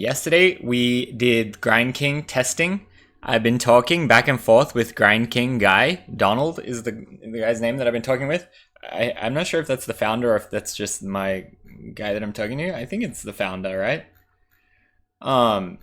Yesterday we did Grind King testing. I've been talking back and forth with Grind King guy. Donald is the guy's name that I've been talking with. I'm not sure if that's the founder or if that's just my guy that I'm talking to. I think it's the founder, right? Um,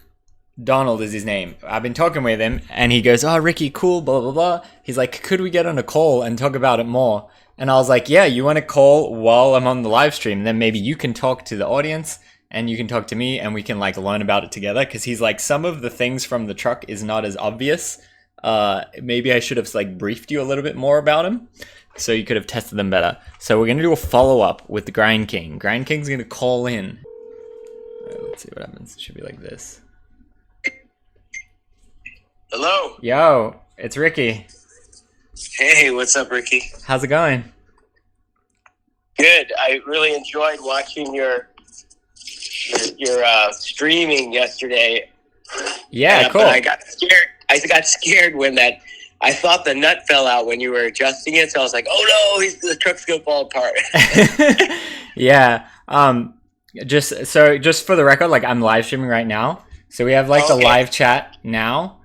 Donald is his name. I've been talking with him, and he goes, "Oh, Ricky, cool, blah blah blah." He's like, "Could we get on a call and talk about it more?" And I was like, "Yeah, you want to call while I'm on the live stream? Then maybe you can talk to the audience, and you can talk to me, and we can like learn about it together." Because he's like, some of the things from the truck is not as obvious. Maybe I should have like briefed you a little bit more about him, so you could have tested them better. So we're gonna do a follow up with the Grind King. Grind King's gonna call in. Let's see what happens. It should be like this. Hello. Yo, it's Ricky. Hey, what's up, Ricky? How's it going? Good. I really enjoyed watching your streaming yesterday. Yeah, cool. But I got scared. I got scared when I thought the nut fell out when you were adjusting it. So I was like, "Oh no, the truck's gonna fall apart." Yeah. Just for the record, like I'm live streaming right now, so we have like the live chat now.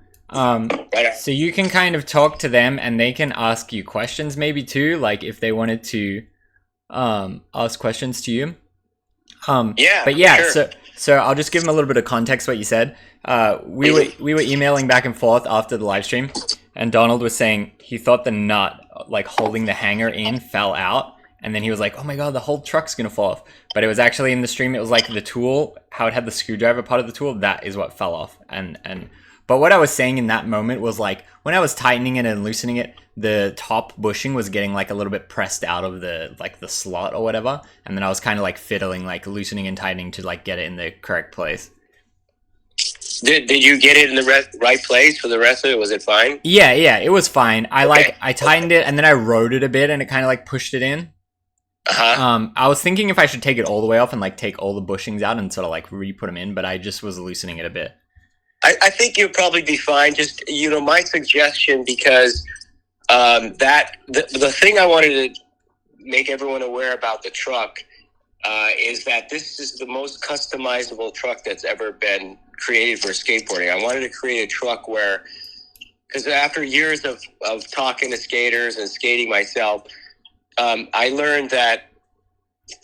So you can kind of talk to them, and they can ask you questions, maybe too, like if they wanted to ask questions to you. Yeah. But yeah, sure. so I'll just give them a little bit of context what you said. We were emailing back and forth after the live stream, and Donald was saying he thought the nut like holding the hanger in fell out, and then he was like, "Oh my god, the whole truck's gonna fall off." But it was actually in the stream. It was like the tool, how it had the screwdriver part of the tool, that is what fell off. But what I was saying in that moment was like when I was tightening it and loosening it, the top bushing was getting like a little bit pressed out of the slot or whatever, and then I was kind of like fiddling, like loosening and tightening to like get it in the correct place. Did you get it in the right place for the rest of it? Was it fine? Yeah, it was fine. I tightened it and then I rode it a bit, and it kind of like pushed it in. I was thinking if I should take it all the way off and like take all the bushings out and sort of like re-put them in, but I just was loosening it a bit. I think you'll probably be fine. Just, my suggestion, because the thing I wanted to make everyone aware about the truck is that this is the most customizable truck that's ever been created for skateboarding. I wanted to create a truck because after years of talking to skaters and skating myself, I learned that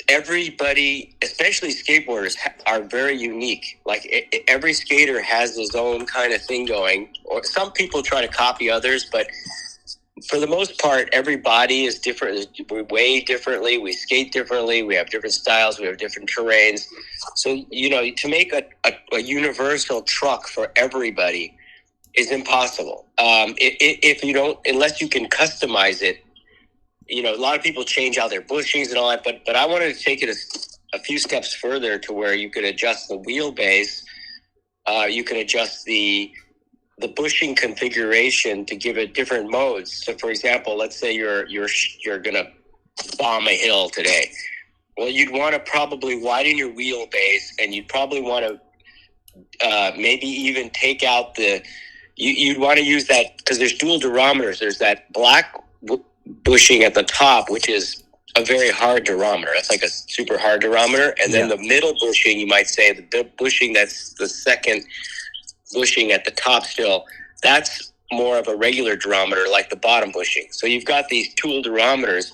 everybody, especially skateboarders, are very unique. Like every skater has his own kind of thing going, or some people try to copy others, but for the most part, every body is different. We weigh differently, we skate differently, we have different styles, we have different terrains. So, to make a universal truck for everybody is impossible. If you don't, unless you can customize it. A lot of people change out their bushings and all that, but I wanted to take it a few steps further to where you could adjust the wheelbase. You can adjust the bushing configuration to give it different modes. So, for example, let's say you're gonna bomb a hill today. Well, you'd want to probably widen your wheelbase, and you'd probably want to maybe even take out you'd want to use that, because there's dual durometers. There's that black bushing at the top, which is a very hard durometer. It's like a super hard durometer. And then the middle bushing, you might say, the bushing that's the second bushing at the top still, that's more of a regular durometer, like the bottom bushing. So you've got these dual durometers.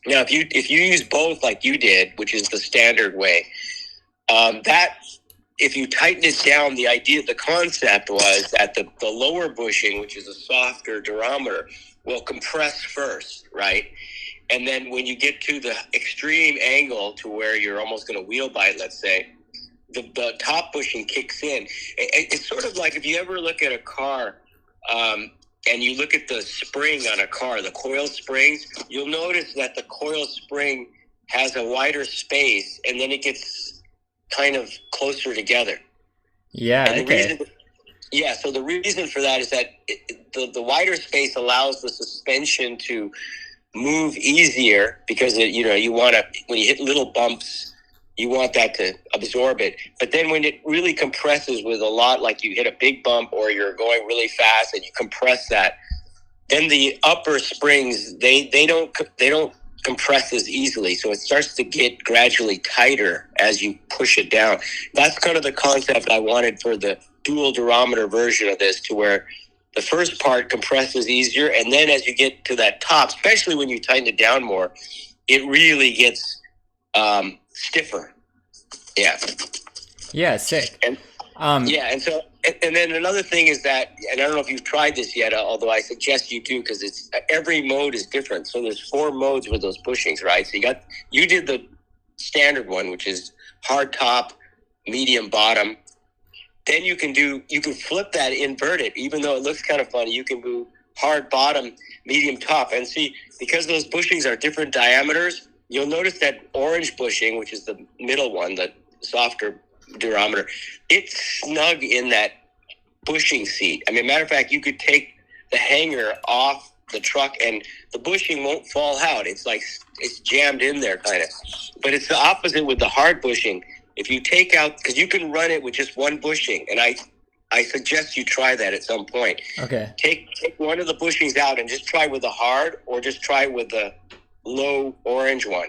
Now, if you use both like you did, which is the standard way, if you tighten it down, the concept was that the lower bushing, which is a softer durometer, will compress first, right? And then when you get to the extreme angle to where you're almost going to wheel bite, let's say, the top bushing kicks in. It's sort of like if you ever look at a car and you look at the spring on a car, the coil springs, you'll notice that the coil spring has a wider space, and then it gets kind of closer together. Yeah, okay. So the reason for that is that the wider space allows the suspension to move easier, because you want to, when you hit little bumps, you want that to absorb it. But then when it really compresses with a lot, like you hit a big bump or you're going really fast and you compress that, then the upper springs they don't compresses easily, so it starts to get gradually tighter as you push it down. That's kind of the concept I wanted for the dual durometer version of this, to where the first part compresses easier, and then as you get to that top, especially when you tighten it down more, it really gets stiffer. Yeah. Yeah, sick. And and then another thing is that, and I don't know if you've tried this yet, although I suggest you do, because it's every mode is different. So there's 4 modes with those bushings, right? So you did the standard one, which is hard top, medium bottom. Then you can flip that, invert it, even though it looks kind of funny. You can do hard bottom, medium top, and see, because those bushings are different diameters, you'll notice that orange bushing, which is the middle one, the softer durometer, it's snug in that bushing seat. I mean, matter of fact, you could take the hanger off the truck and the bushing won't fall out. It's like it's jammed in there kind of. But it's the opposite with the hard bushing. If you take out, because you can run it with just one bushing, and I suggest you try that at some point. Okay. Take one of the bushings out and just try with the hard, or just try with the low orange one.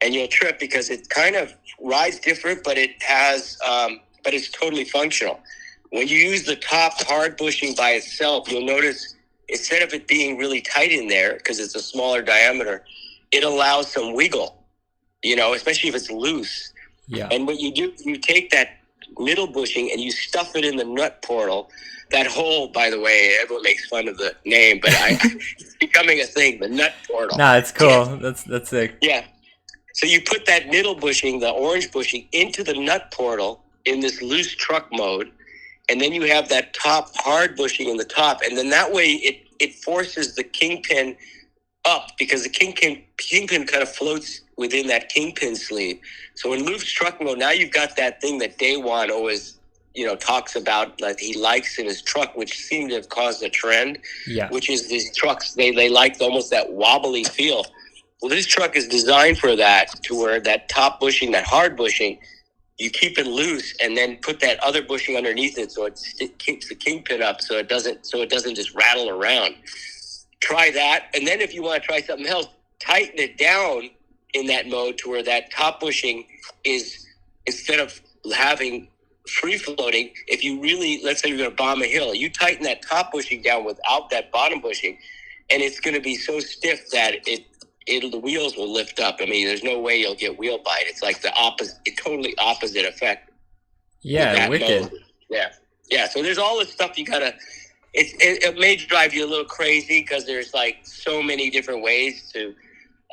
And you'll trip, because it kind of rides different, but it has, but it's totally functional. When you use the top hard bushing by itself, you'll notice instead of it being really tight in there, because it's a smaller diameter, it allows some wiggle, especially if it's loose. Yeah. And what you do, you take that middle bushing and you stuff it in the nut portal. That hole, by the way, everyone makes fun of the name, but it's becoming a thing, the nut portal. Nah, it's cool. Yeah. That's sick. Yeah. So you put that middle bushing, the orange bushing, into the nut portal in this loose truck mode, and then you have that top hard bushing in the top, and then that way it forces the kingpin up, because the kingpin kind of floats within that kingpin sleeve. So in loose truck mode, now you've got that thing that Daywan always talks about, like he likes in his truck, which seemed to have caused a trend. Yeah. Which is these trucks, they like almost that wobbly feel. Well, this truck is designed for that, to where that top bushing, that hard bushing, you keep it loose and then put that other bushing underneath it, so it keeps the kingpin up, so it doesn't just rattle around. Try that, and then if you want to try something else, tighten it down in that mode to where that top bushing is, instead of having free floating, if you really, let's say you're going to bomb a hill, you tighten that top bushing down without that bottom bushing, and it's going to be so stiff that the wheels will lift up. I mean, there's no way you'll get wheel bite. It's like the totally opposite effect. Yeah, wicked. Mode. Yeah. So there's all this stuff you gotta. It may drive you a little crazy, because there's like so many different ways to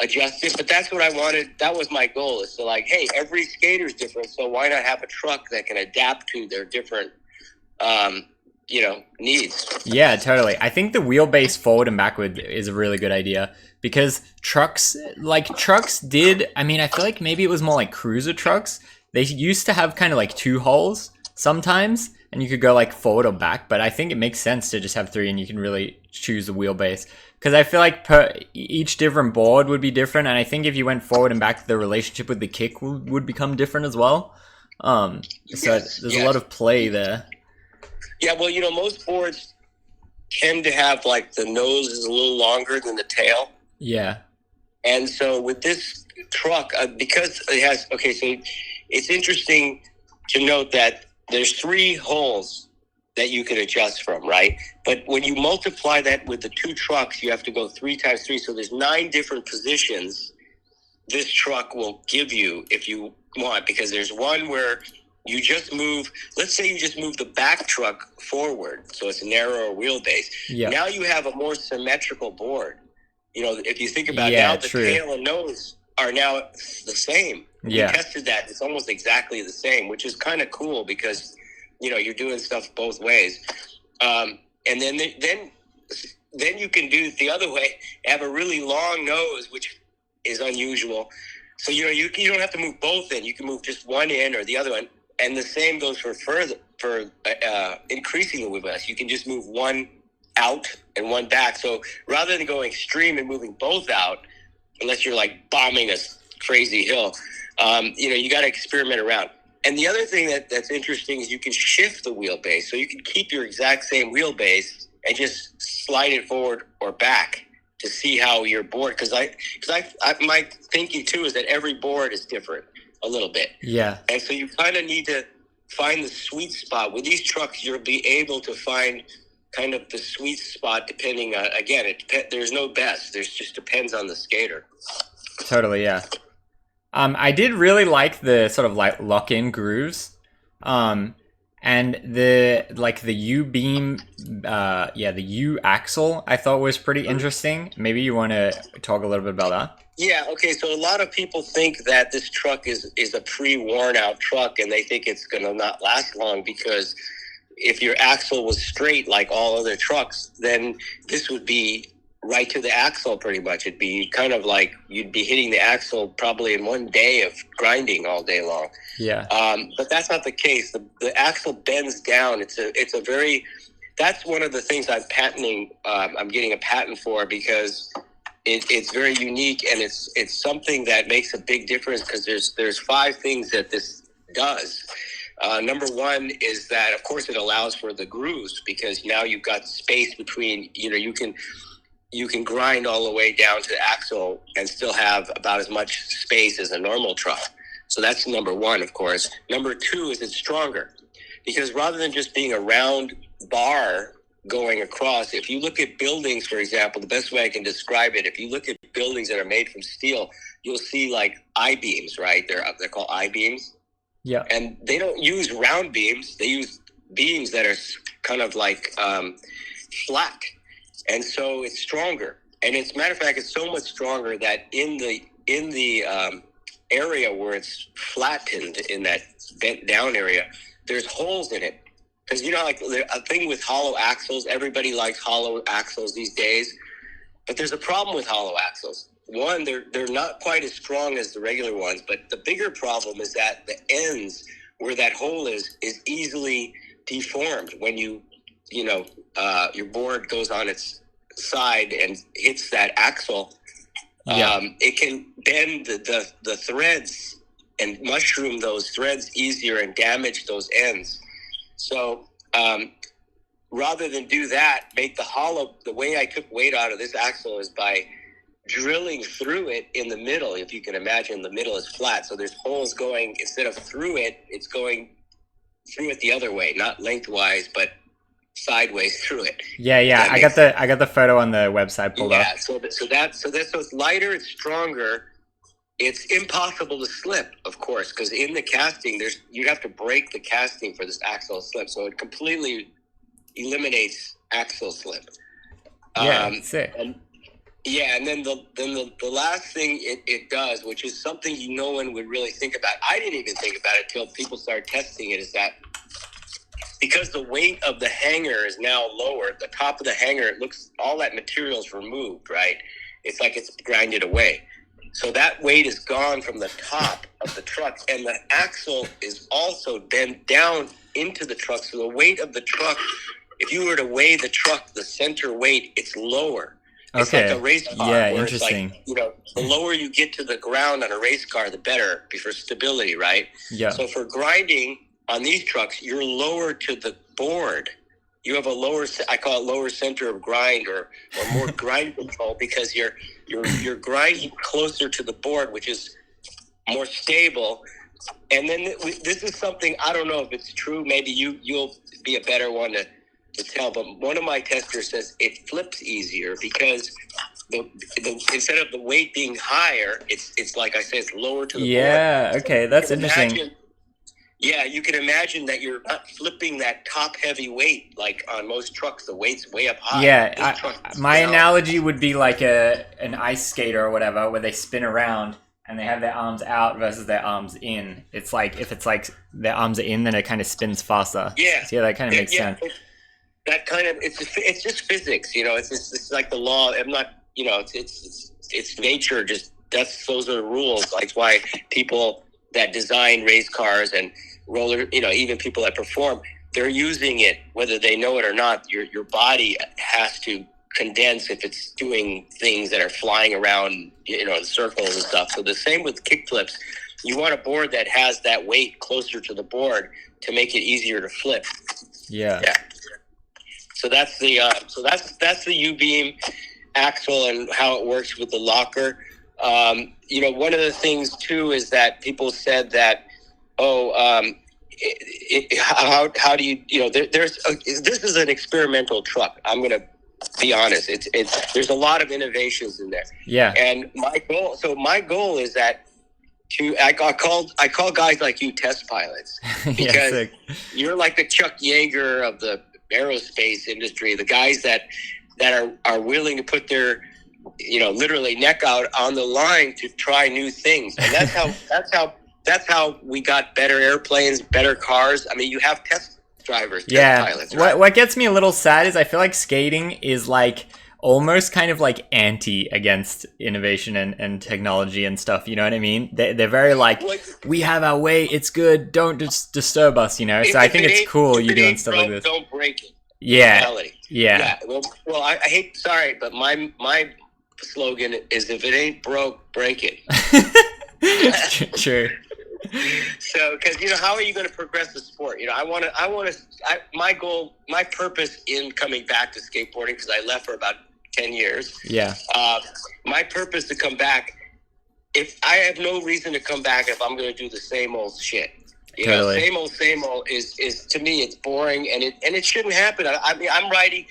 adjust it. But that's what I wanted. That was my goal. Is to like, hey, every skater's different, so why not have a truck that can adapt to their different, needs. Yeah, totally. I think the wheelbase forward and backward is a really good idea, because trucks did, I mean, I feel like maybe it was more like cruiser trucks. They used to have kind of like 2 holes sometimes, and you could go like forward or back, but I think it makes sense to just have 3, and you can really choose the wheelbase, because I feel like each different board would be different, and I think if you went forward and back, the relationship with the kick would become different as well. So there's a lot of play there. Yeah, well, most boards tend to have like the nose is a little longer than the tail. Yeah. And so with this truck, because it has, so it's interesting to note that there's 3 holes that you can adjust from, right? But when you multiply that with the 2 trucks, you have to go 3 times 3. So there's 9 different positions this truck will give you if you want, because there's one where you just move, let's say you just move the back truck forward, so it's a narrower wheelbase. Yeah. Now you have a more symmetrical board. If you think about yeah, now, the true. tail and nose are now the same. Yeah. We tested that. It's almost exactly the same, which is kind of cool, because, you're doing stuff both ways. And then you can do it the other way, have a really long nose, which is unusual. So, you don't have to move both in. You can move just one in or the other one. And the same goes for increasing the wheelbase. You can just move one out and one back. So rather than going extreme and moving both out, unless you're like bombing a crazy hill, you got to experiment around. And the other thing that's interesting is you can shift the wheelbase. So you can keep your exact same wheelbase and just slide it forward or back to see how your board, because my thinking too is that every board is different a little bit. Yeah. And so you kind of need to find the sweet spot. With these trucks, you'll be able to find kind of the sweet spot depending on, again, there's no best. There's just depends on the skater. Totally, yeah. I did really like the sort of like lock-in grooves. And the U-beam, the U-axle, I thought was pretty interesting. Maybe you want to talk a little bit about that? Yeah, okay, so a lot of people think that this truck is a pre-worn out truck, and they think it's going to not last long, because if your axle was straight like all other trucks, then this would be right to the axle pretty much. It'd be kind of like you'd be hitting the axle probably in one day of grinding all day long. Yeah. But that's not the case. The axle bends down. That's one of the things I'm patenting. I'm getting a patent for, because it's very unique, and it's something that makes a big difference, because there's 5 things that this does. Number one is that, of course, it allows for the grooves, because now you've got space between, you can grind all the way down to the axle and still have about as much space as a normal truck. So that's number one, of course. Number two is it's stronger, because rather than just being a round bar going across, if you look at buildings, for example, the best way I can describe it, if you look at buildings that are made from steel, you'll see like I-beams, right? They're called I-beams. Yeah. And they don't use round beams. They use beams that are kind of like flat. And so it's stronger. And it's, matter of fact, it's so much stronger that in the area where it's flattened, in that bent down area, there's holes in it. Because, like a thing with hollow axles, everybody likes hollow axles these days. But there's a problem with hollow axles. One, they're not quite as strong as the regular ones. But the bigger problem is that the ends where that hole is easily deformed when your board goes on its side and hits that axle. Yeah. It can bend the threads and mushroom those threads easier and damage those ends. So rather than do that, make the hollow, the way I took weight out of this axle is by drilling through it in the middle. If you can imagine, the middle is flat, so there's holes going, instead of through it, it's going through it the other way, not lengthwise, but sideways through it. Yeah. I got the photo on the website pulled up. So it's lighter, it's stronger. It's impossible to slip, of course, because in the casting, you have to break the casting for this axle slip, so it completely eliminates axle slip. Yeah, sick. And then the last thing it does, which is something no one would really think about. I didn't even think about it till people started testing it. Is that because the weight of the hanger is now lower, the top of the hanger, it looks, all that material is removed, right? It's like it's grinded away. So that weight is gone from the top of the truck, and the axle is also bent down into the truck. So the weight of the truck, if you were to weigh the truck, the center weight, it's lower. It's like a race car. Yeah, interesting. It's like, the lower you get to the ground on a race car, the better for stability, right? Yeah. So for grinding on these trucks, you're lower to the board. You have a lower, I call it lower center of grind, or more grind control, because you're grinding closer to the board, which is more stable. And then this is something, I don't know if it's true. Maybe you'll be a better one to tell. But one of my testers says it flips easier because instead of the weight being higher, it's like I said, it's lower to the board. Yeah. Okay, that's interesting. Yeah, you can imagine that you're not flipping that top heavy weight like on most trucks. The weight's way up high. Yeah, my analogy would be like an ice skater or whatever, where they spin around and they have their arms out versus their arms in. It's like, if it's like their arms are in, then it kind of spins faster. Yeah. So yeah, that kind of makes sense. That kind of, it's just physics, it's like the law. I'm not, it's nature. Those are the rules. Like why people that design race cars and roller, even people that perform, they're using it, whether they know it or not. Your body has to condense if it's doing things that are flying around, in circles and stuff. So the same with kickflips. You want a board that has that weight closer to the board to make it easier to flip. Yeah. So that's the U-beam. axle and how it works with the locker. You know, one of the things too is that people said that, how do you, you know, this is an experimental truck. I'm going to be honest. There's a lot of innovations in there. Yeah. And my goal is that I call guys like you test pilots, because you're like the Chuck Yeager of the aerospace industry, the guys that are willing to put their, you know, literally neck out on the line to try new things. And that's how we got better airplanes, better cars. I mean, you have test drivers, test pilots. Right? What gets me a little sad is I feel like skating is like almost kind of like anti against innovation and technology and stuff. You know what I mean? They're very like, we have our way. It's good. Don't just disturb us, you know? So I think it's cool you doing stuff like this. Don't break it. Yeah. Well, I hate, sorry, but my slogan is, if it ain't broke, break it. True. So, because, you know, how are you going to progress the sport? You know, my goal, my purpose in coming back to skateboarding, because I left for about 10 years. Yeah. My purpose to come back, if I have no reason to come back if I'm going to do the same old shit. You know, same old is to me, it's boring, and it shouldn't happen. I mean, I'm riding,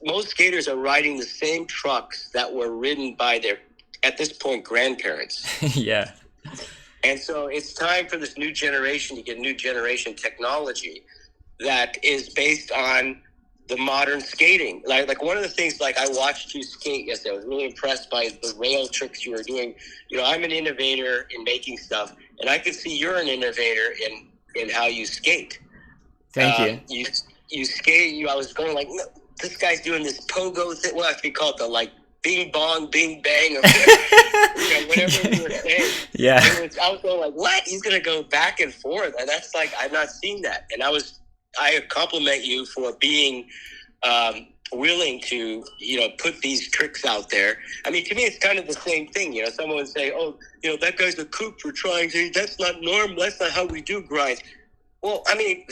most skaters are riding the same trucks that were ridden by their, at this point, grandparents. Yeah. And so it's time for this new generation to get new generation technology that is based on the modern skating. Like one of the things, like, I watched you skate yesterday. I was really impressed by the rail tricks you were doing. You know, I'm an innovator in making stuff, and I could see you're an innovator in how you skate. Thank you. You skate. I was going like, no, this guy's doing this pogo thing. Well, I could call it the like bing bong, bing bang, or whatever we were saying. Yeah. I was going like, what? He's gonna go back and forth, and that's like, I've not seen that. And I compliment you for being willing to, you know, put these tricks out there. I mean, to me, it's kind of the same thing. You know, someone would say, oh, you know, that guy's a kook for trying to, that's not normal. That's not how we do grinds. Well, I mean,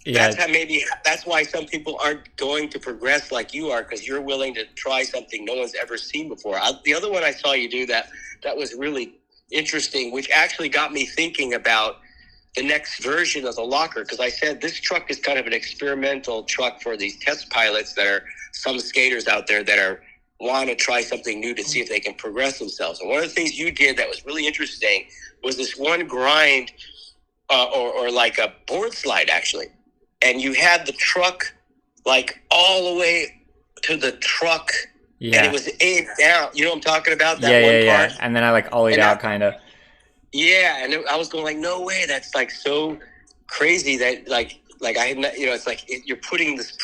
that's why some people aren't going to progress like you are, because you're willing to try something no one's ever seen before. The other one I saw you do that was really interesting, which actually got me thinking about the next version of the locker, because I said this truck is kind of an experimental truck for these test pilots that are some skaters out there that want to try something new to see if they can progress themselves. And one of the things you did that was really interesting was this one grind or like a board slide, actually. And you had the truck like all the way to the truck, and it was aimed down. You know what I'm talking about? That one part? And then I like ollied out, kind of. Yeah, and I was going like, no way, that's like so crazy that like I had not, you know, it's like you're putting this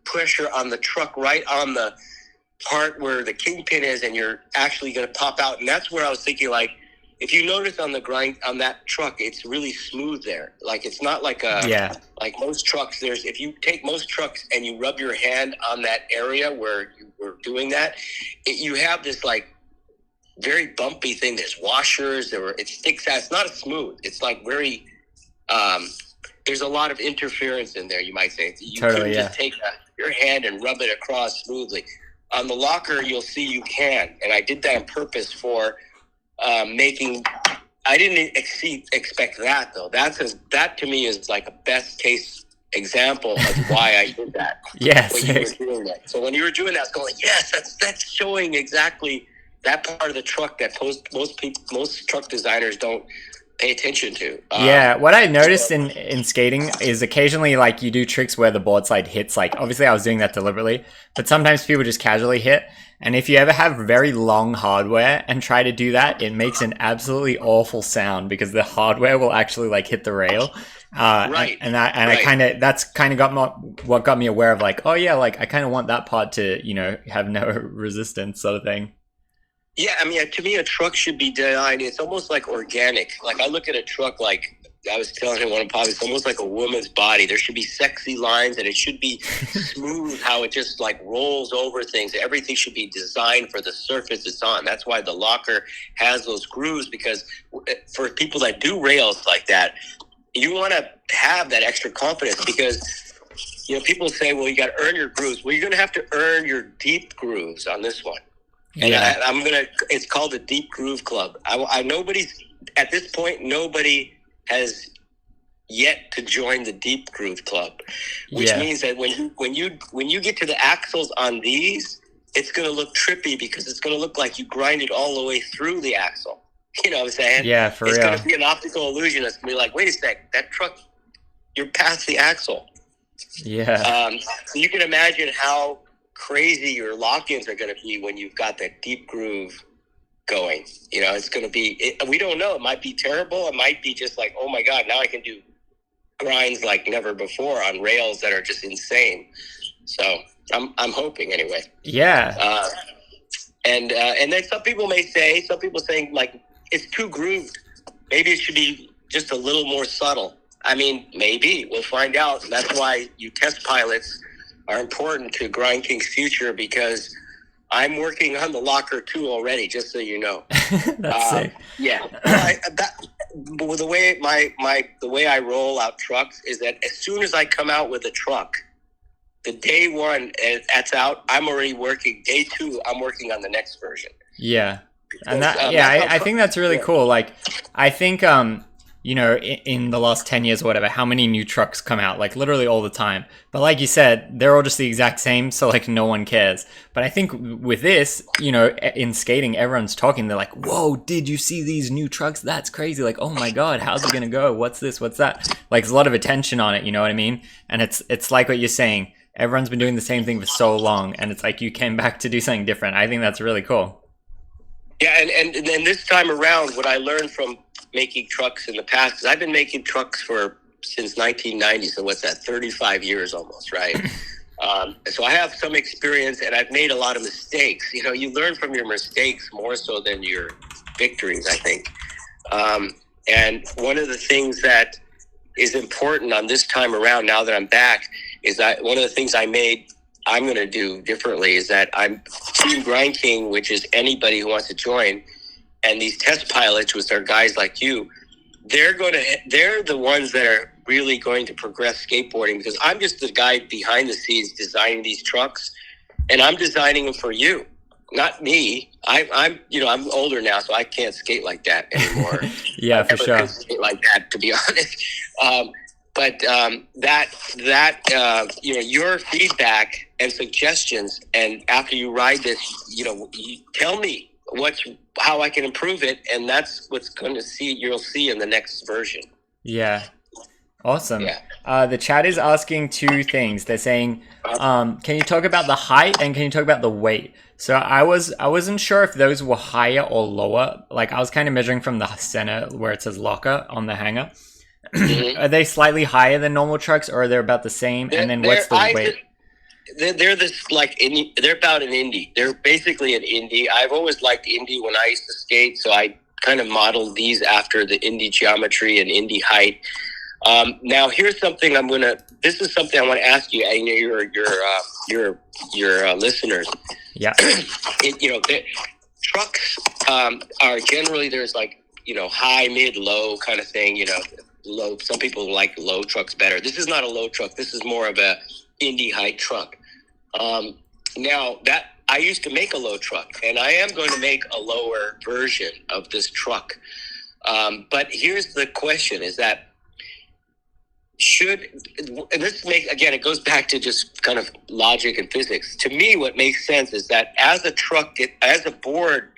pressure on the truck right on the part where the kingpin is, and you're actually going to pop out. And that's where I was thinking, like, if you notice on the grind on that truck, it's really smooth there. Like, it's not like like most trucks. If you take most trucks and you rub your hand on that area where you were doing that, you have this like very bumpy thing. There's washers. It sticks out. It's not as smooth. It's like very. There's a lot of interference in there, you might say. You couldn't just take your hand and rub it across smoothly. On the locker, you'll see you can, and I did that on purpose for making. I didn't expect that though. That to me is like a best case example of why I did that. Yes. When you were doing that. So when you were doing that, I was going, yes, that's showing exactly that part of the truck that most truck designers don't pay attention to. What I noticed in skating is occasionally like you do tricks where the board slide hits, like obviously I was doing that deliberately, but sometimes people just casually hit. And if you ever have very long hardware and try to do that, it makes an absolutely awful sound because the hardware will actually like hit the rail. Right. That's kind of what got me aware of like, oh yeah, like I kind of want that part to, you know, have no resistance sort of thing. Yeah, I mean, to me, a truck should be designed. It's almost like organic. Like I look at a truck like I was telling him one of it's almost like a woman's body. There should be sexy lines, and it should be smooth. How it just like rolls over things. Everything should be designed for the surface it's on. That's why the locker has those grooves, because for people that do rails like that, you want to have that extra confidence, because people say, well, you got to earn your grooves. Well, you're going to have to earn your deep grooves on this one. And it's called the Deep Groove Club. At this point, nobody has yet to join the Deep Groove Club, which means that when you get to the axles on these, it's going to look trippy because it's going to look like you grind it all the way through the axle. You know what I'm saying? Yeah, for real. It's going to be an optical illusion. It's going to be like, wait a sec, that truck, you're past the axle. Yeah. So you can imagine how crazy your lock-ins are going to be when you've got that deep groove going. It's going to be, we don't know. It might be terrible. It might be just like, oh my God, now I can do grinds like never before on rails that are just insane. So I'm hoping anyway. Yeah. And then some people saying like, it's too grooved. Maybe it should be just a little more subtle. I mean, maybe we'll find out. That's why you test pilots are important to Grind King's future, because I'm working on the Locker 2 already, just so you know. That's sick. Yeah. The way I roll out trucks is that as soon as I come out with a truck, the day one that's out, I'm already working. Day 2, I'm working on the next version. Yeah. And I think that's really cool. Like, I think, in the last 10 years or whatever, how many new trucks come out, like literally all the time. But like you said, they're all just the exact same. So like no one cares. But I think with this, in skating, everyone's talking. They're like, whoa, did you see these new trucks? That's crazy. Like, oh my God, how's it going to go? What's this? What's that? Like, there's a lot of attention on it. You know what I mean? And it's like what you're saying. Everyone's been doing the same thing for so long. And it's like you came back to do something different. I think that's really cool. Yeah, and then this time around, what I learned from making trucks in the past, because I've been making trucks since 1990, so what's that, 35 years almost, right? So I have some experience, and I've made a lot of mistakes. You learn from your mistakes more so than your victories, I think. And one of the things that is important on this time around, now that I'm back, is that one of the things I'm going to do differently is that I'm Team Grind King, which is anybody who wants to join, and these test pilots, which are guys like you, they're the ones that are really going to progress skateboarding, because I'm just the guy behind the scenes designing these trucks, and I'm designing them for you, not me. I'm older now, so I can't skate like that anymore. Yeah, for sure. Skate like that, to be honest. But your feedback and suggestions, and after you ride this, you tell me how I can improve it, and that's what's you'll see in the next version. Yeah. Awesome. Yeah. The chat is asking 2 things. They're saying, can you talk about the height and can you talk about the weight? So I wasn't sure if those were higher or lower. Like, I was kind of measuring from the center where it says locker on the hanger. Mm-hmm. Are they slightly higher than normal trucks, or are they about the same? And then what's the weight? They're about an Indy. They're basically an Indy. I've always liked Indy when I used to skate, so I kind of modeled these after the Indy geometry and Indy height. Now here's something this is something I want to ask you, and your listeners. Yeah. Trucks are generally, there's like, high, mid, low kind of thing, low. Some people like low trucks better. This is not a low truck. This is more of a Indy height truck. Now that I used to make a low truck, and I am going to make a lower version of this truck. But here's the question: is that it goes back to just kind of logic and physics. To me, what makes sense is that as a board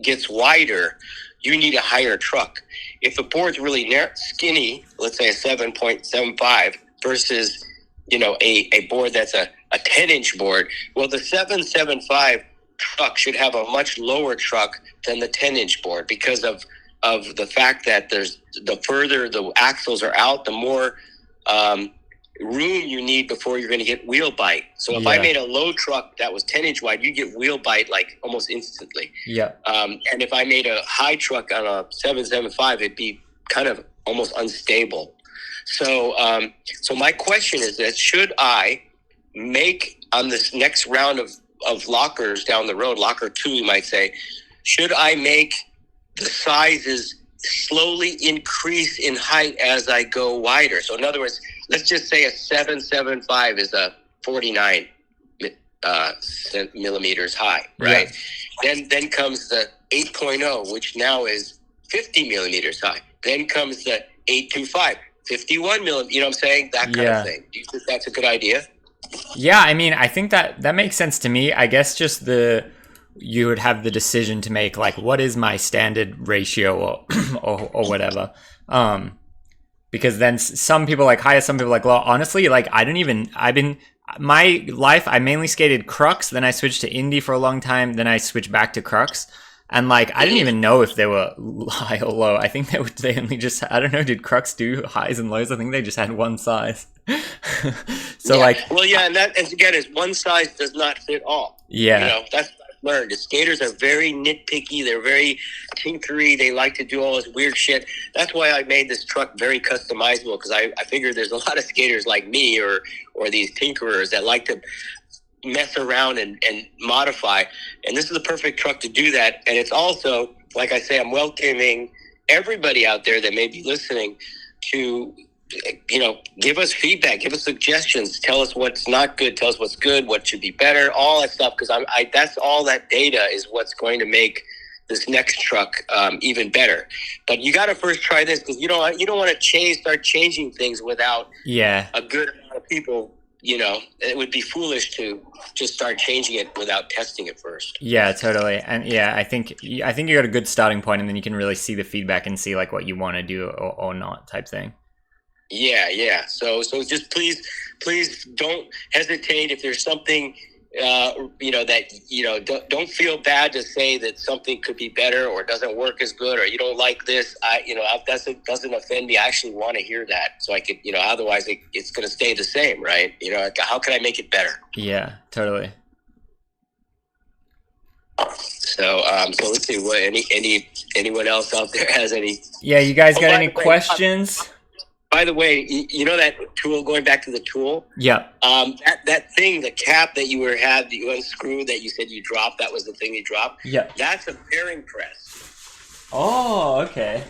gets wider, you need a higher truck. If the board's really skinny, let's say a 7.75 versus, a board that's a 10-inch board, well, the 7.75 truck should have a much lower truck than the 10-inch board, because of the fact that the further the axles are out, the more room you need before you're going to get wheel bite. So if I made a low truck that was 10-inch wide, you get wheel bite like almost instantly. Yeah. And if I made a high truck on a 7.75, it'd be kind of almost unstable. So my question is that should I make, on this next round of lockers down the road, locker 2, you might say, should I make the sizes slowly increase in height as I go wider. So in other words, let's just say a 775 is a 49 millimeters high, right? Yeah. Then comes the 8.0, which now is 50 millimeters high. Then comes the 825, 51 millimeters. You know what I'm saying? That kind of thing. Do you think that's a good idea? Yeah, I mean, I think that makes sense to me. I guess just you would have the decision to make, like, what is my standard ratio or whatever. Because then some people like higher, some people like low. Honestly, like, my life, I mainly skated crux, then I switched to indie for a long time, then I switched back to crux. And, like, I didn't even know if they were high or low. I think they only just, I don't know, did crux do highs and lows? I think they just had one size. So, yeah. like... Well, yeah, and that, as again, is one size does not fit all. Yeah. You know, that's what I've learned. The skaters are very nitpicky. They're very tinkery. They like to do all this weird shit. That's why I made this truck very customizable, because I figured there's a lot of skaters like me or these tinkerers that like to mess around and modify, and this is the perfect truck to do that. And it's also, like I say, I'm welcoming everybody out there that may be listening to, you know, give us feedback, give us suggestions, tell us what's not good, tell us what's good, what should be better, all that stuff, because that's all that data is what's going to make this next truck even better. But you got to first try this, because you don't want to start changing things without a good amount of people. You know, it would be foolish to just start changing it without testing it first. Yeah, totally. And yeah, I think you got a good starting point, and then you can really see the feedback and see, like, what you want to do or not type thing. Yeah. So just please don't hesitate if there's something, you know, that, you know, don't feel bad to say that something could be better or doesn't work as good, or you don't like this. That doesn't offend me. I actually want to hear that, so I could, you know, otherwise it's going to stay the same, right? You know, how can I make it better? Yeah, totally. So let's see what anyone else out there has any. Yeah, you guys got any questions? By the way, you know that tool, going back to the tool? Yeah. That thing, the cap that you had that you unscrewed that you said you dropped, that was the thing you dropped? Yeah. That's a bearing press. Oh, okay.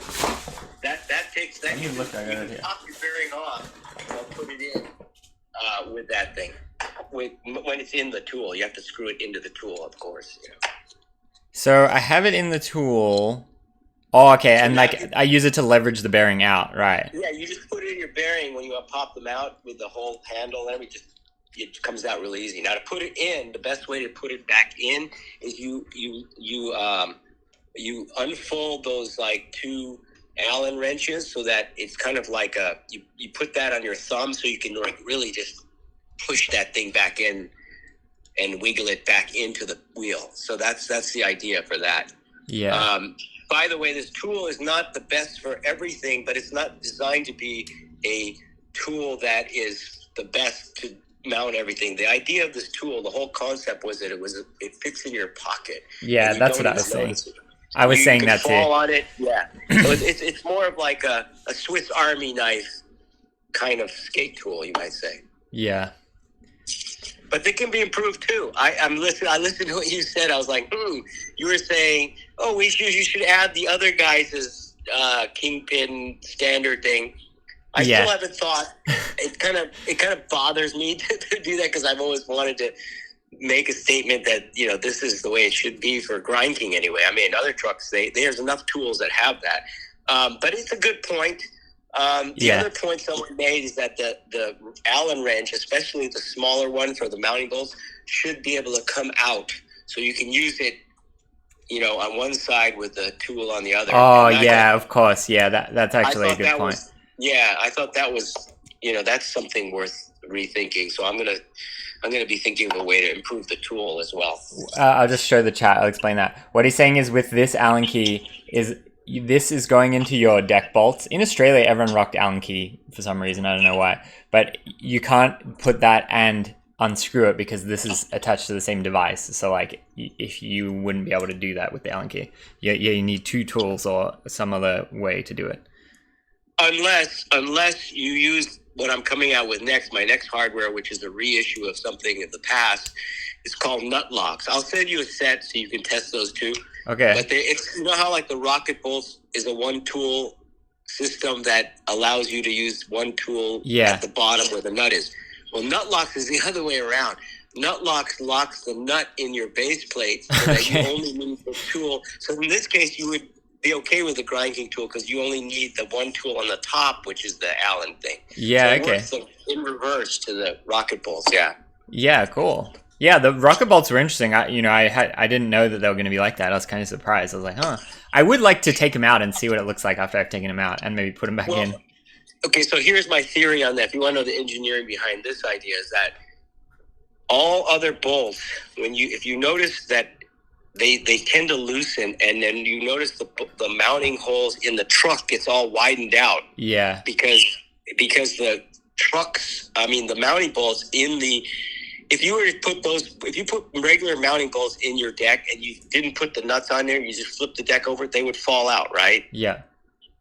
That takes that. You look, I got it here. Pop your bearing off and put it in with that thing. When it's in the tool, you have to screw it into the tool, of course. You know. So I have it in the tool. Oh, okay, and like I use it to leverage the bearing out, right? Yeah, you just put it in your bearing when you pop them out with the whole handle and everything. It comes out really easy. Now to put it in, the best way to put it back in is you unfold those like two Allen wrenches so that it's kind of like you put that on your thumb so you can like really just push that thing back in and wiggle it back into the wheel. So that's the idea for that. Yeah. By the way, this tool is not the best for everything, but it's not designed to be a tool that is the best to mount everything. The idea of this tool, the whole concept was that it fits in your pocket. Yeah, that's what I was saying. I was saying that too. Fall on it, yeah. So it's more of like a Swiss Army knife kind of skate tool, you might say. Yeah. But they can be improved too. I listened to what you said. I was like, you were saying, oh, you should add the other guys' kingpin standard thing. I still haven't thought. It kind of bothers me to do that, because I've always wanted to make a statement that, you know, this is the way it should be for Grind King anyway. I mean, other trucks, there's enough tools that have that. But it's a good point. The other point someone made is that the Allen wrench, especially the smaller one for the mounting bolts, should be able to come out so you can use it, you know, on one side with the tool on the other. Oh, yeah, of course. Yeah, that's actually a good point. I thought that was, you know, that's something worth rethinking. So I'm gonna be thinking of a way to improve the tool as well. I'll just show the chat. I'll explain that. What he's saying is, with this Allen key, this is going into your deck bolts. In Australia, everyone rocked Allen key for some reason. I don't know why. But you can't put that and unscrew it, because this is attached to the same device. So, like, if you wouldn't be able to do that with the Allen key. You need two tools or some other way to do it. Unless you use what I'm coming out with next, my next hardware, which is a reissue of something in the past. It's called nut locks. I'll send you a set so you can test those too. Okay. But it's, you know how like the rocket bolts is a one tool system that allows you to use one tool Yeah. at the bottom where the nut is. Well, nut locks is the other way around. Nut locks locks the nut in your base plate so that you only need the tool. So in this case, you would be okay with the grind king tool because you only need the one tool on the top, which is the Allen thing. Yeah, so it okay. works in reverse to the rocket bolts. Yeah. Yeah, cool. Yeah, the rocket bolts were interesting. I didn't know that they were going to be like that. I was kind of surprised. I was like, huh. I would like to take them out and see what it looks like after I've taken them out and maybe put them back in. Okay, so here's my theory on that. If you want to know the engineering behind this idea, is that all other bolts, if you notice that they tend to loosen, and then you notice the mounting holes in the truck gets all widened out. Yeah. Because the trucks, the mounting bolts if you put regular mounting bolts in your deck and you didn't put the nuts on there, you just flip the deck over, they would fall out, right? Yeah.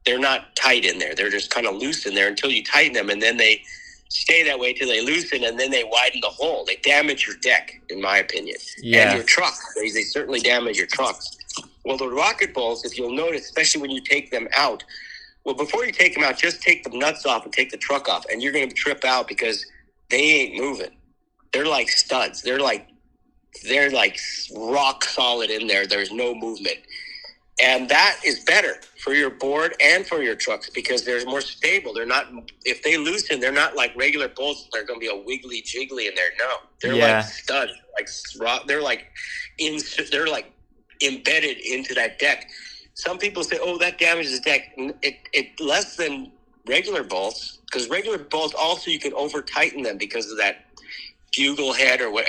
They're not tight in there. They're just kind of loose in there until you tighten them, and then they stay that way till they loosen, and then they widen the hole. They damage your deck, in my opinion. Yeah. And your truck. They certainly damage your trucks. Well, the rocket bolts, if you'll notice, especially when you take them out, before you take them out, just take the nuts off and take the truck off, and you're going to trip out because they ain't moving. They're like studs. They're like rock solid in there. There's no movement. And that is better for your board and for your trucks because they're more stable. They're not, if they loosen, they're not like regular bolts. They're going to be a wiggly jiggly in there. No, they're like studs. They're like embedded into that deck. Some people say, "Oh, that damages the deck." It less than regular bolts because regular bolts also you can over tighten them because of that bugle head or what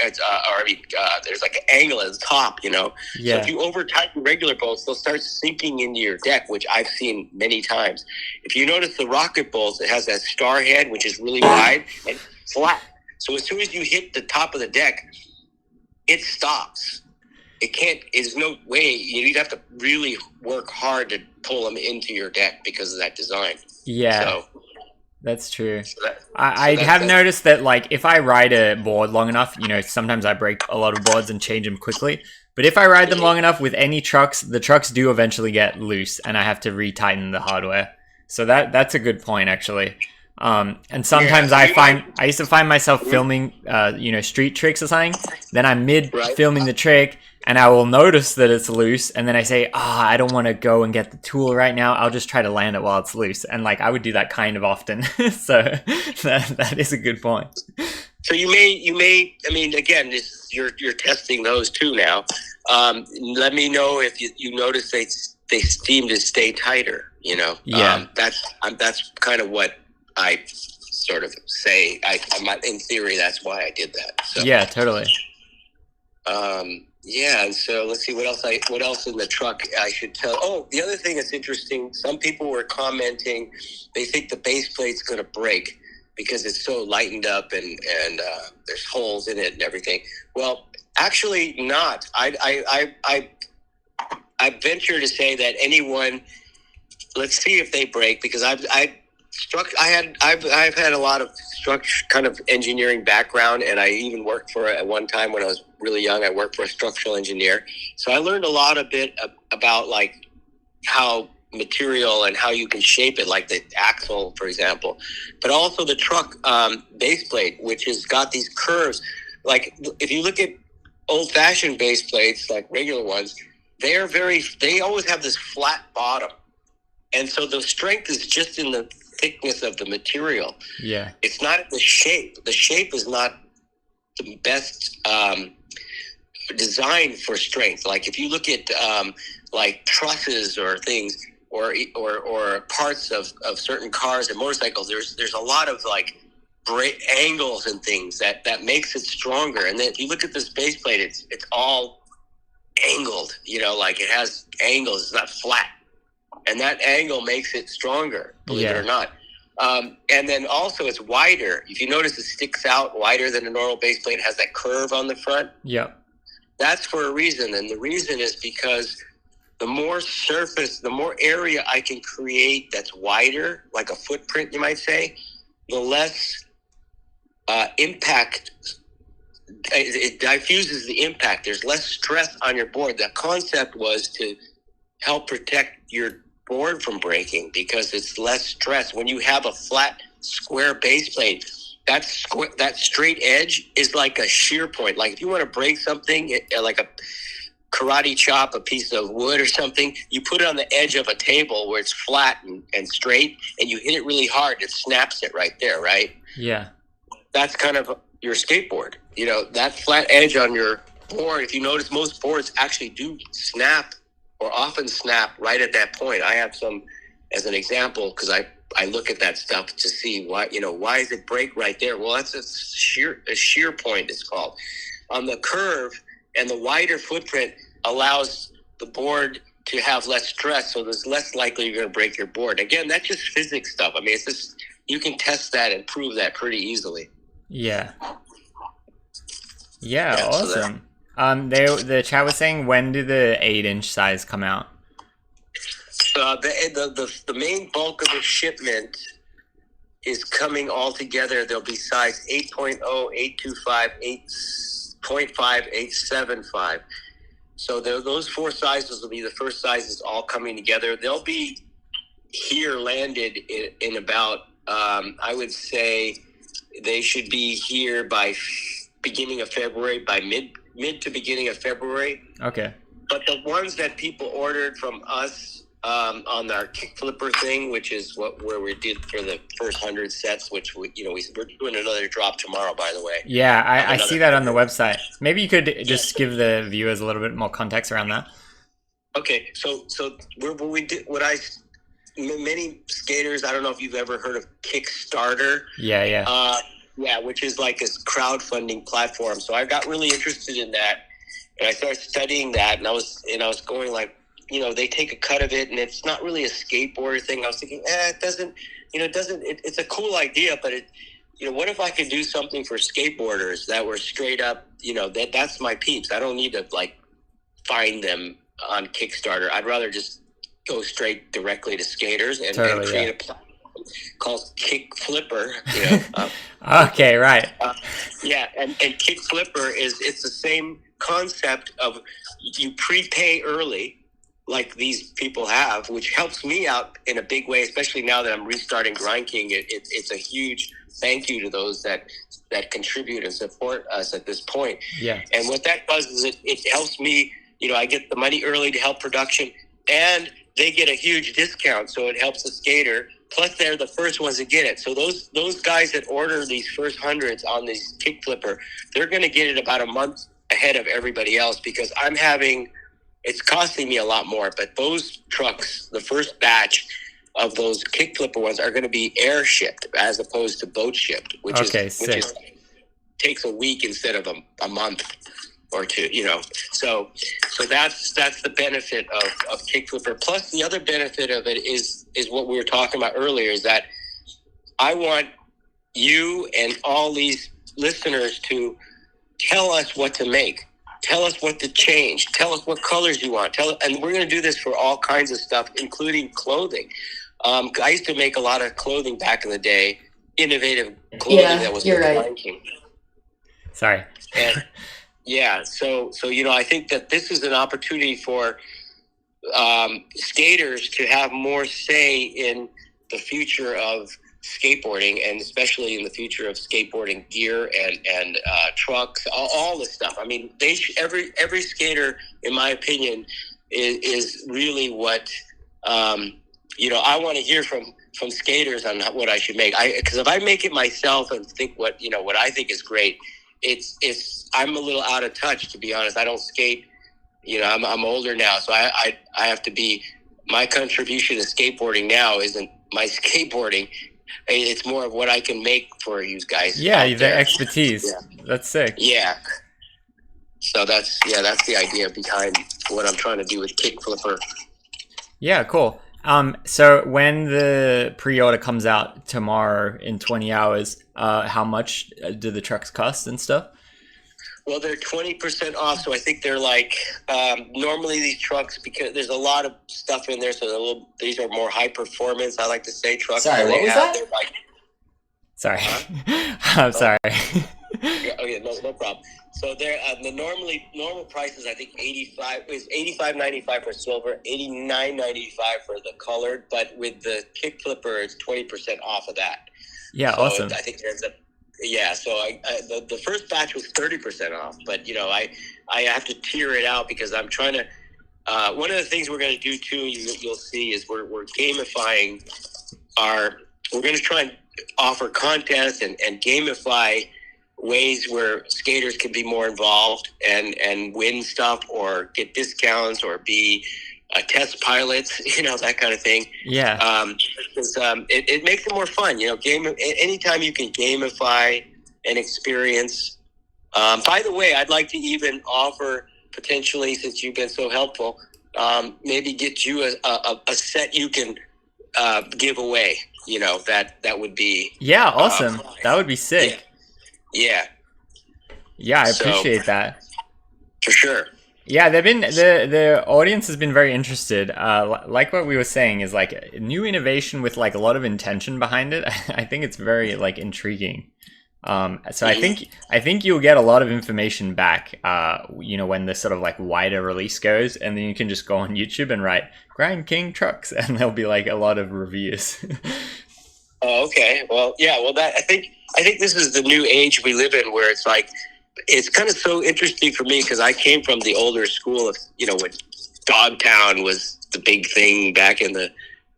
there's like an angle at the top, so if you over tighten regular bolts, they'll start sinking into your deck, which I've seen many times. If you notice the rocket bolts, it has that star head which is really wide and flat, so as soon as you hit the top of the deck, it stops. There's no way. You'd have to really work hard to pull them into your deck because of that design. That's true. I have noticed that, like, if I ride a board long enough, sometimes I break a lot of boards and change them quickly. But if I ride them long enough with any trucks, the trucks do eventually get loose, and I have to retighten the hardware. So that's a good point, actually. And sometimes I used to find myself filming, street tricks or something. Then I'm mid filming the trick, and I will notice that it's loose, and then I say, I don't want to go and get the tool right now. I'll just try to land it while it's loose. And I would do that kind of often. So that is a good point. So you may. I mean, again, you're testing those too now. Let me know if you notice they seem to stay tighter. Yeah. That's kind of what I sort of say. In theory, that's why I did that. So. Yeah, totally. Yeah, and so let's see what else in the truck I should tell. Oh, the other thing that's interesting, some people were commenting they think the base plate's going to break because it's so lightened up and there's holes in it and everything. Well, actually not. I venture to say that anyone, let's see if they break, because I've had a lot of kind of engineering background, and I even worked for, at one time when I was really young, I worked for a structural engineer. So I learned a lot about like how material and how you can shape it, like the axle, for example, but also the truck base plate, which has got these curves. Like if you look at old fashioned base plates, like regular ones, they always have this flat bottom. And so the strength is just in the thickness of the material. Yeah. It's not the shape. The shape is not the best design for strength. Like if you look at like trusses or things or parts of certain cars and motorcycles, there's a lot of like great angles and things that makes it stronger. And then if you look at this base plate, it's all angled, like it has angles, it's not flat. And that angle makes it stronger, believe it or not. And then also it's wider. If you notice, it sticks out wider than a normal base plate. It has that curve on the front. Yeah. That's for a reason. And the reason is because the more surface, the more area I can create that's wider, like a footprint, you might say, the less impact. It diffuses the impact. There's less stress on your board. The concept was to help protect your board from breaking because it's less stress. When you have a flat, square base plate, that straight edge is like a shear point. Like if you want to break something, like a karate chop, a piece of wood or something, you put it on the edge of a table where it's flat and straight, and you hit it really hard, it snaps it right there, right? Yeah. That's kind of your skateboard. You know, that flat edge on your board, if you notice, most boards actually do snap or often snap right at that point. I have some as an example because I look at that stuff to see why does it break right there? Well, that's a shear point, it's called. On the curve, and the wider footprint allows the board to have less stress, so there's less likely you're going to break your board. Again, that's just physics stuff. I mean, it's just, you can test that and prove that pretty easily. Yeah. Yeah, awesome. The chat was saying, when do the 8-inch size come out? The main bulk of the shipment is coming all together. There'll be size 8.0, 825, 8.5, 875. So those four sizes will be the first sizes all coming together. They'll be here landed in about, I would say they should be here by beginning of February, by mid to beginning of February. Okay. But the ones that people ordered from us on our Kickflipper thing, which is where we did for the first 100 sets, which we're doing another drop tomorrow, by the way. Yeah, I see that on the website. Maybe you could just give the viewers a little bit more context around that. Okay, so many skaters, I don't know if you've ever heard of Kickstarter. Yeah. Which is like a crowdfunding platform. So I got really interested in that, and I started studying that, and I was going like, they take a cut of it, and it's not really a skateboarder thing. I was thinking, it's a cool idea, but what if I could do something for skateboarders that were straight up, that's my peeps. I don't need to like find them on Kickstarter. I'd rather just go straight directly to skaters and create a platform called Kickflipper. Okay, right. And Kickflipper it's the same concept of you prepay early, like these people have, which helps me out in a big way, especially now that I'm restarting Grind King. It's a huge thank you to those that contribute and support us at this point. Yeah. And what that does is it helps me, I get the money early to help production, and they get a huge discount, so it helps the skater. Plus, they're the first ones to get it. So those guys that order these first hundreds on this Kickflipper, they're going to get it about a month ahead of everybody else, because it's costing me a lot more. But those trucks, the first batch of those Kickflipper ones, are going to be air shipped as opposed to boat shipped, which takes a week instead of a month or two. So that's the benefit of Kickflipper. Plus, the other benefit of it is what we were talking about earlier, is that I want you and all these listeners to tell us what to make. Tell us what to change. Tell us what colors you want. And we're going to do this for all kinds of stuff, including clothing. I used to make a lot of clothing back in the day, innovative clothing that was ranking. Sorry. And so I think that this is an opportunity for skaters to have more say in the future of skateboarding, and especially in the future of skateboarding gear and trucks, all this stuff. I mean, every skater, in my opinion, is really what I want to hear from skaters on what I should make. Because if I make it myself and think what I think is great, I'm a little out of touch, to be honest. I don't skate. I'm older now, so I have to be. My contribution to skateboarding now isn't my skateboarding. It's more of what I can make for you guys. Yeah, the expertise. Yeah. That's sick. Yeah. So that's the idea behind what I'm trying to do with Kickflipper. Yeah, cool. So when the pre-order comes out tomorrow in 20 hours, how much do the trucks cost and stuff? Well, they're 20% off, so I think they're like normally these trucks, because there's a lot of stuff in there, so these are more high performance. I like to say trucks. Sorry, what was that? Sorry, I'm sorry. Okay, no problem. So there, the normal price is I think 85.95 for silver, 89.95 for the colored. But with the Kickflipper, it's 20% off of that. Yeah, So awesome. I think there's a yeah. So the first batch was 30% off, but I have to tier it out because I'm trying to. One of the things we're going to do too, you'll see, is we're gamifying we're going to try and offer contests and gamify ways where skaters can be more involved and win stuff or get discounts or be test pilots, that kind of thing. Yeah. It makes it more fun, anytime you can gamify an experience. By the way, I'd like to even offer potentially, since you've been so helpful, maybe get you a set you can give away. That would be awesome. That would be sick. Yeah, I appreciate that for sure. Yeah, they've been the audience has been very interested. Like what we were saying is like new innovation with like a lot of intention behind it. I think it's very like intriguing. So I think you'll get a lot of information back, when the sort of like wider release goes, and then you can just go on YouTube and write Grind King trucks, and there'll be like a lot of reviews. Oh, okay. Well, yeah. Well, I think this is the new age we live in, where it's like it's kind of so interesting for me because I came from the older school of when Dogtown was the big thing back in the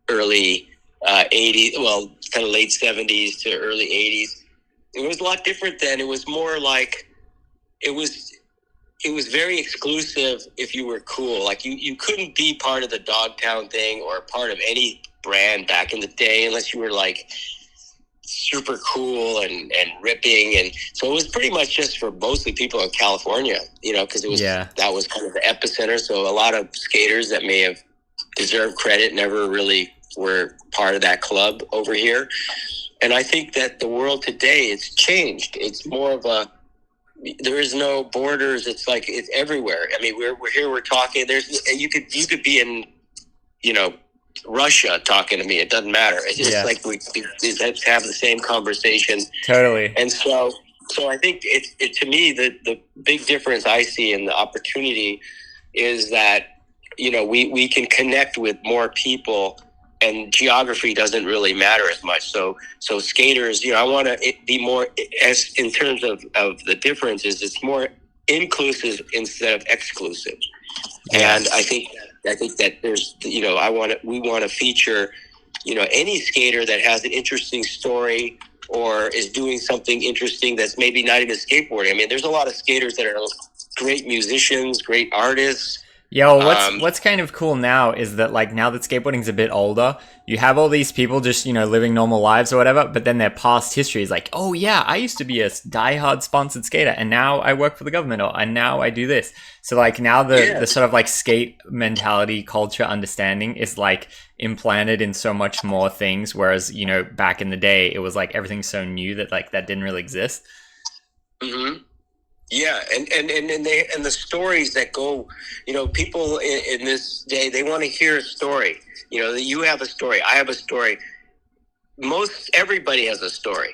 early 80s, well, kind of late 70s to early 80s. It was a lot different then. It was more like it was very exclusive if you were cool. Like you couldn't be part of the Dogtown thing or part of any brand back in the day unless you were like super cool and ripping. And so it was pretty much just for mostly people in California, because that was kind of the epicenter. So a lot of skaters that may have deserved credit never really were part of that club over here. And I think that the world today, it's changed. It's more of there is no borders. It's like it's everywhere. I mean, we're here. We're talking. You could be in, Russia talking to me. It doesn't matter. It's just like we have the same conversation. Totally. And so I think it to me the big difference I see in the opportunity is that we can connect with more people. And geography doesn't really matter as much. So skaters, I want to be more, as in terms of the differences, it's more inclusive instead of exclusive. Yeah. And I think that there's, we want to feature, any skater that has an interesting story or is doing something interesting that's maybe not even skateboarding. I mean, there's a lot of skaters that are great musicians, great artists. Yeah, well, what's kind of cool now is that like now that skateboarding's a bit older, you have all these people just living normal lives or whatever, but then their past history is like, oh yeah, I used to be a diehard sponsored skater, and now I work for the government, and now I do this. So like now the sort of like skate mentality, culture, understanding is like implanted in so much more things, whereas back in the day it was like everything's so new that like that didn't really exist. Mm-hmm. Yeah, and the stories that go, people in this day, they want to hear a story. That you have a story, I have a story. Everybody has a story,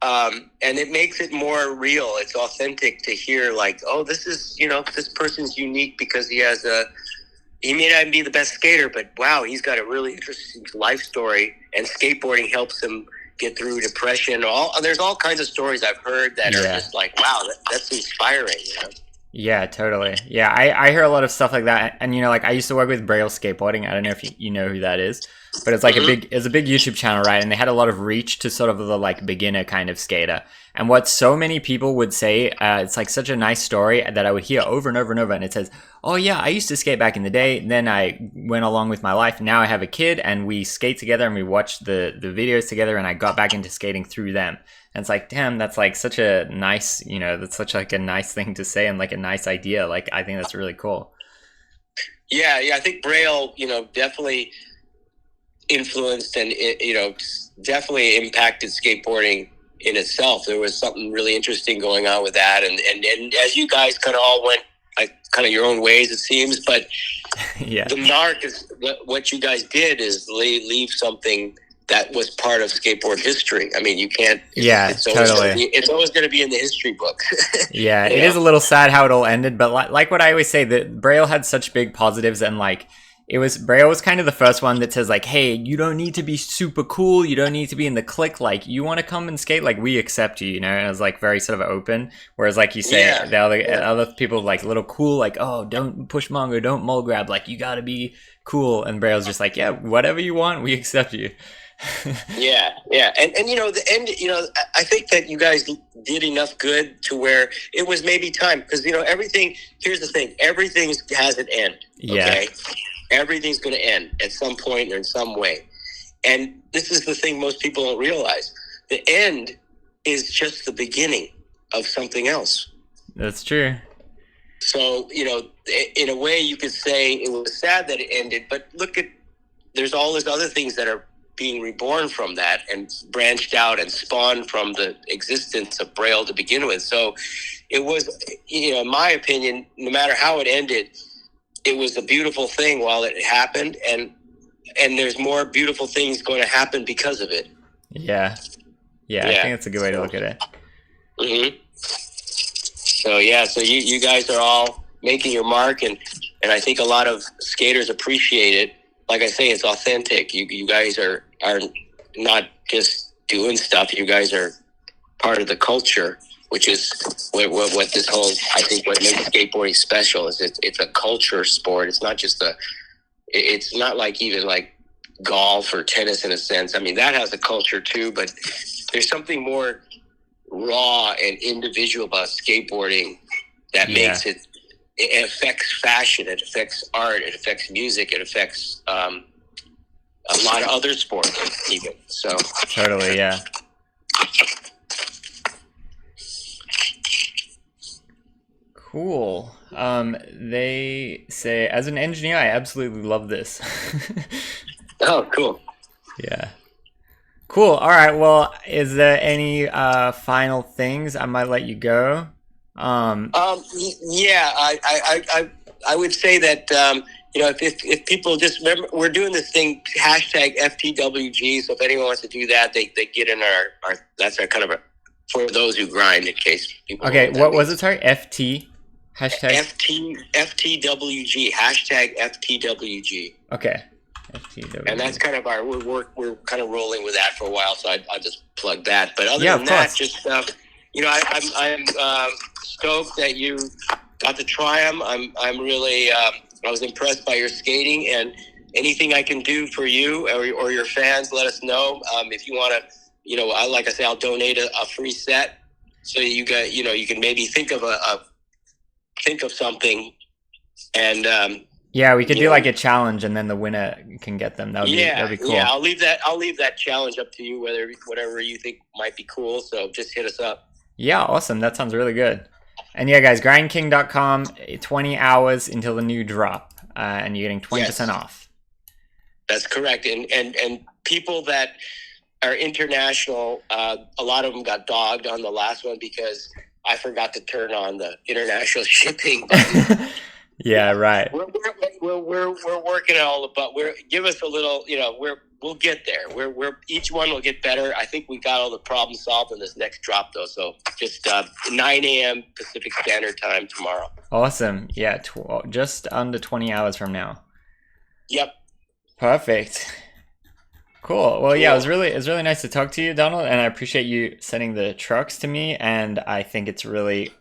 and it makes it more real. It's authentic to hear, like, oh, this is, this person's unique because he may not be the best skater, but wow, he's got a really interesting life story, and skateboarding helps him get through depression. There's all kinds of stories I've heard that are just like, wow, that's inspiring. Yeah, totally. Yeah, I hear a lot of stuff like that, and like I used to work with Braille Skateboarding. I don't know if you know who that is, but it's like it's a big YouTube channel, right? And they had a lot of reach to sort of the like beginner kind of skater. And what so many people would say, it's like such a nice story that I would hear over and over and over. And it says, oh yeah, I used to skate back in the day. Then I went along with my life. Now I have a kid and we skate together and we watch the videos together, and I got back into skating through them. And it's like, damn, that's like such a nice, that's such like a nice thing to say and like a nice idea. Like, I think that's really cool. Yeah. I think Braille, definitely influenced and, definitely impacted skateboarding in itself. There was something really interesting going on with that. And as you guys kind of all went kind of your own ways, it seems, but yeah, the narc is what you guys did is leave something that was part of skateboard history. I mean, you can't. Yeah, totally. It's always going to be in the history book. Yeah, it is a little sad how it all ended, but like what I always say, that Braille had such big positives, and like Braille was kind of the first one that says like, hey, you don't need to be super cool, you don't need to be in the clique, like you want to come and skate, like we accept you, you know. And it was like very sort of open, whereas like you say, the other people like a little cool, like, oh, don't push Mongo, don't mole grab, like you gotta be cool. And Braille's just like, yeah, whatever you want, we accept you. yeah, and the end. I think that you guys did enough good to where it was maybe time, because everything. Here's the thing: everything has an end. Okay, everything's going to end at some point or in some way, and this is the thing most people don't realize: the end is just the beginning of something else. That's true. So in a way, you could say it was sad that it ended, but there's all these other things that are being reborn from that and branched out and spawned from the existence of Braille to begin with. So it was, in my opinion, no matter how it ended, it was a beautiful thing while it happened, and there's more beautiful things going to happen because of it. Yeah, I think that's a good way to look at it. Mm-hmm. So you guys are all making your mark, and I think a lot of skaters appreciate it. Like I say, it's authentic. You guys are not just doing stuff. You guys are part of the culture, which is what this whole, I think what makes skateboarding special is it's a culture sport. It's not just it's not like even like golf or tennis in a sense. I mean, that has a culture too, but there's something more raw and individual about skateboarding that makes it. It affects fashion, it affects art, it affects music, it affects a lot of other sports even. So totally, yeah. Cool. They say, as an engineer, I absolutely love this. Oh, cool. Yeah. Cool. All right. Well, is there any final things? I might let you go. Yeah, I would say that if people just remember, we're doing this thing #FTWG. So if anyone wants to do that, they get in our that's our kind of for those who grind, in case people. Okay, what was it? Sorry, FT FTWG #FTWG. Okay, FTWG. And that's kind of we're kind of rolling with that for a while. So I'll just plug that. But other than that, just I'm stoked that you got to try them. I'm really I was impressed by your skating, and anything I can do for you or your fans, let us know. If you want to, like I say, I'll donate a free set, so you got you can maybe think of something, and we could do like a challenge, and then the winner can get them. That'd be cool. Yeah, I'll leave that challenge up to you, whatever you think might be cool. So just hit us up. Yeah, awesome. That sounds really good. And yeah, guys, grindking.com, 20 hours until the new drop, and you're getting 20% off. That's correct. And people that are international, a lot of them got dogged on the last one because I forgot to turn on the international shipping button. Yeah, right. We're working on all the, but give us a little, we'll get there. Each one will get better. I think we got all the problems solved in this next drop though. So just 9 a.m. Pacific Standard Time tomorrow. Awesome. Yeah, just under 20 hours from now. Yep. Perfect. Cool. Well, yeah, it was really nice to talk to you, Donald, and I appreciate you sending the trucks to me. And I think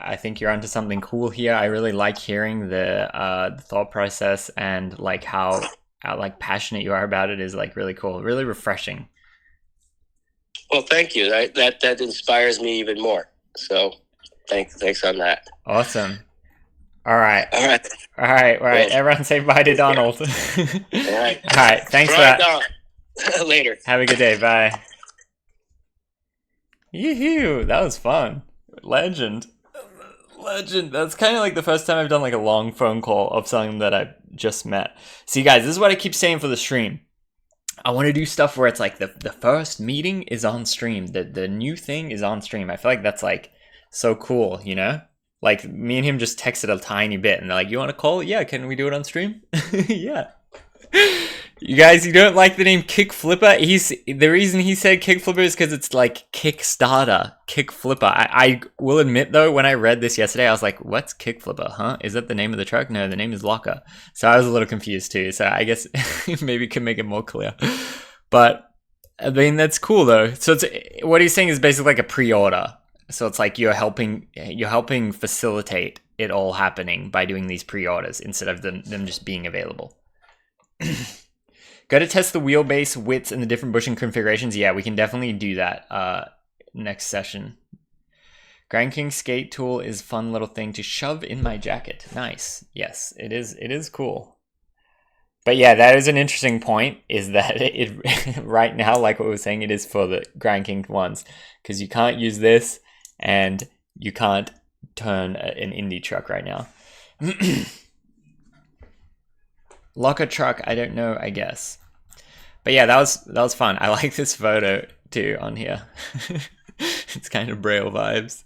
I think you're onto something cool here. I really like hearing the thought process, and like how like passionate you are about it is like really cool, really refreshing. Well, thank you. That inspires me even more. So, thanks on that. Awesome. All right. Everyone say bye to Donald. All right. All right. Thanks for that. Don. Later. Have a good day. Bye. Yoo-hoo. That was fun. Legend. That's kind of like the first time I've done like a long phone call of someone that I just met. See, guys, this is what I keep saying for the stream. I want to do stuff where it's like the first meeting is on stream. The new thing is on stream. I feel like that's like so cool, Like me and him just texted a tiny bit and they're like, you want to call? Yeah, can we do it on stream? Yeah. You guys, you don't like the name Kickflipper? The reason he said Kickflipper is because it's like Kickstarter, Kickflipper. I will admit though, when I read this yesterday, I was like, "What's Kickflipper? Huh? Is that the name of the truck? No, the name is Locker." So I was a little confused too. So I guess maybe can make it more clear. But I mean, that's cool though. So it's what he's saying is basically like a pre-order. So it's like you're helping facilitate it all happening by doing these pre-orders instead of them just being available. Got to test the wheelbase widths and the different bushing configurations. Yeah, we can definitely do that next session. Grind King skate tool is a fun little thing to shove in my jacket. Nice. Yes, it is. It is cool. But yeah, that is an interesting point. Is that it right now, like what we were saying, it is for the Grind King ones because you can't use this and you can't turn an indie truck right now. Locker truck, I don't know, I guess. But yeah, that was fun. I like this photo too on here. It's kind of Braille vibes.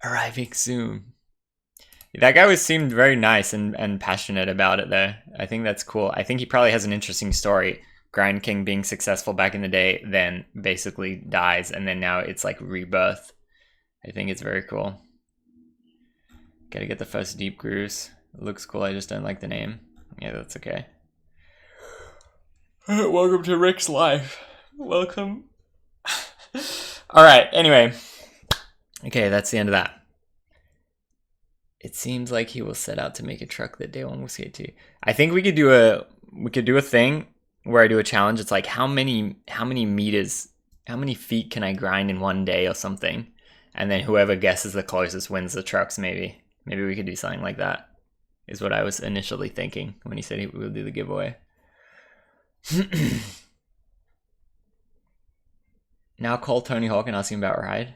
Arriving soon. That guy seemed very nice and passionate about it though. I think that's cool. I think he probably has an interesting story. Grind King being successful back in the day, then basically dies, and then now it's like rebirth. I think it's very cool. Gotta get the first deep grooves. It looks cool, I just don't like the name. Yeah, that's okay. Welcome to Rick's life. Welcome. Alright, anyway. Okay, that's the end of that. It seems like he will set out to make a truck that day one will skate to. I think we could do a thing where I do a challenge. It's like how many meters, how many feet can I grind in one day or something? And then whoever guesses the closest wins the trucks, maybe. Maybe we could do something like that. Is what I was initially thinking when he said he would do the giveaway. Now call Tony Hawk and ask him about a ride.